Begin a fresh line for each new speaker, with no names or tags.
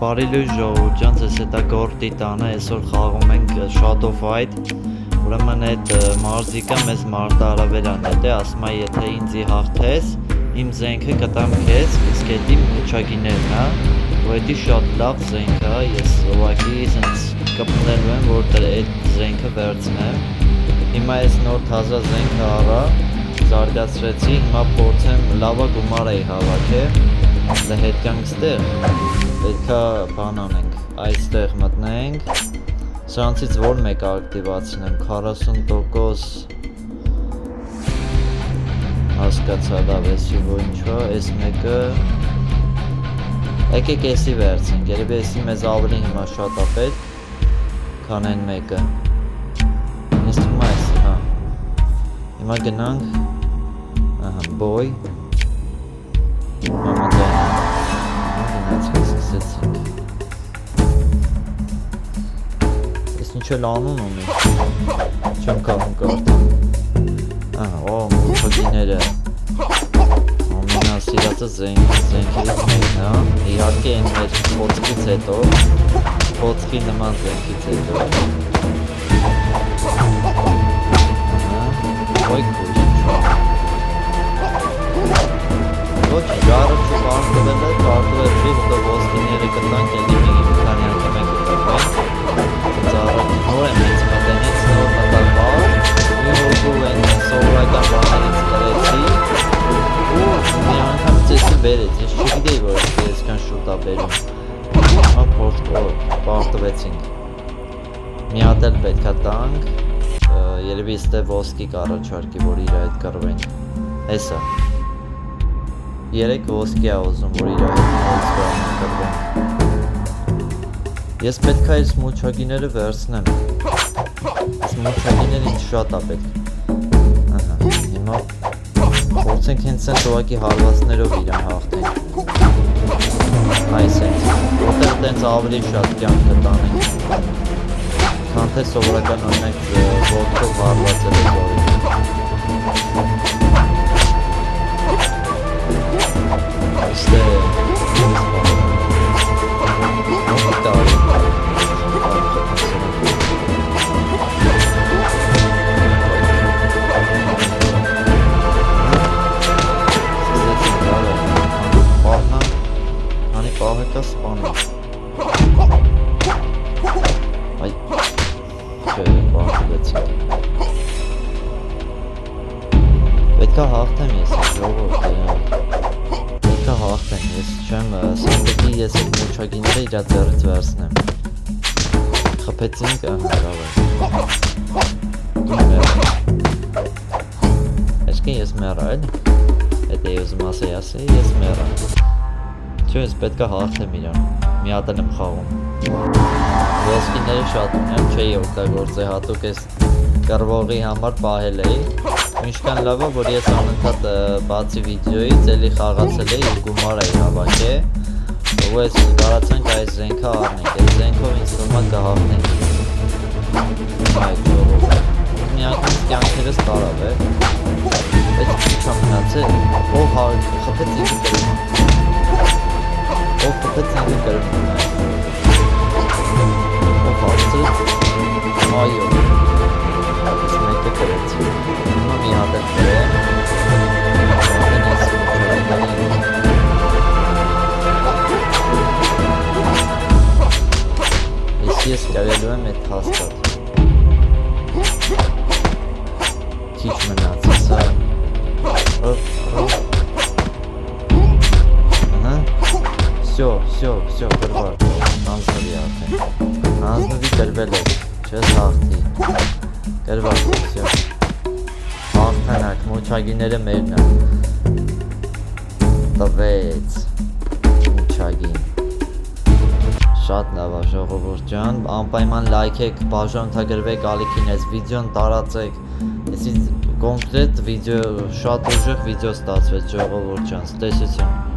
Բարի լույս ժողովուրդ ջան, ձեզ հետ է Գորտի տանը, այսօր խաղում ենք Shadow Fight, ուրեմն այդ մարզիկը մեզ մարտահրավերան է, ասում է եթե ինձի հաղթես, իմ զենքը կտամ քեզ, իսկ էդի մուչագիներն է, ու էդի շատ լավ զենք է, ես ուղղակի սենց կպնելու եմ, որ այդ զենքը վերցնեմ, հիմա ես նոր թազա զենքը առա, զարգացրեցի, հիմա փորձեմ լավա գումար էի հավաքել, դե հետ կանք ստեղ, պետքա բան անենք, այստեղ մտնենք, սրանցից որ մեկ ակտիվացնեմ, 40% հասկացա լավ էսի որ ինչա, այս մեկը, եկեք էսի վերցենք, երևի էսի մեզ ավելի հիմա շատ է պետք, քան են մեկը, ես թվում է էսի, հա, հիմա գնանք, բոյ, համաձայն գնացինք սկսեցինք ես ինչ էլ անուն ունի չեմ կարում կարդամ օ մուչագիները ամենասիրածը զենքերից մեկն է իհարկե են մեր փոծքից հետո փոծքի նման զենքից հետո ոյ քույր ոչ գարը չպարտվել է, պարտվել չի, հետո ոսկիները կտանք, էլի մի քանի անգամ ենք կտակվեն ծառակ նոր եմ հենց մտենից, նոր մտակար մի հոգու են սովորական բաներից կրեցի ու մի անգամ ծեսի բերեց, ես չգիտեի, որ ես կան շուտ է բերում հիմա պարտվեցինք մի հատ էլ պետք է տանք երևի ստե ոսկի կառաջարկի, որ իր այդ կռվենք հեսա երեք ոսկի է ուզում, որ իր այդ կրվենք ես պետք է այս մուչագիները վերցնեմ այս մուչագիները ինձ շատ է պետք հիմա փորձենք հենց սենց ուղղակի հարվածներով իրան հաղթենք այս ենք որտեղ տենց ավելի շատ կյանք կտանենք քան թե սովորական օրինակ ոտքով հարվածել է զորին Este Պետքա հաղթեմ ես ժողովուրդ հաղթեմ, ես չեմ սանդեկի ես այդ մուչագիները իրա ձեռից վերցնեմ խպեցինք, լավ է դու մեռա այսքին ես մեռա էլի հետ էի ուզում ասեի ես մեռա չէ ես պետք է հաղթեմ իրան մի հատ եմ խաղում ոսկիները շատ ունեմ չէի օգտագործել հատուկ ես կռվողի համար պահել էի ինչքան լավ է, որ ես անընդհատ բացի վիդեոից էլի խաղացել էի ու գումար էի հավաքել ու ես կարացանք այս զենքը առնենք, այս զենքով ինձ թվում է կհաղթենք այդ ժողովուրդ մի անգամ կյանքերս տարավ է բայց ինչ ա մնացել ով խփեց ինքը կրում ով հարցրեց այո ես մեկը կրեցի հիմա մի հատ էլ կրեմ ես կրելու եմ այդ հաստատ քիչ մնացած է всё, գրվար անձնվի արդեն անձնվի գրվել է չես հաղթի գրվար, всё հաղթանակ, մուչագիները մերն է տվեց մուչագին շատ լավ է ժողովուրդ ջան անպայման լայքեք, բաժանորդագրվեք ալիքին այս վիդեոն տարածեք այսինքն կոնկրետ վիդեո շատ ուժեղ վիդեո ստացվեց ժողովուրդ ջան տեսություն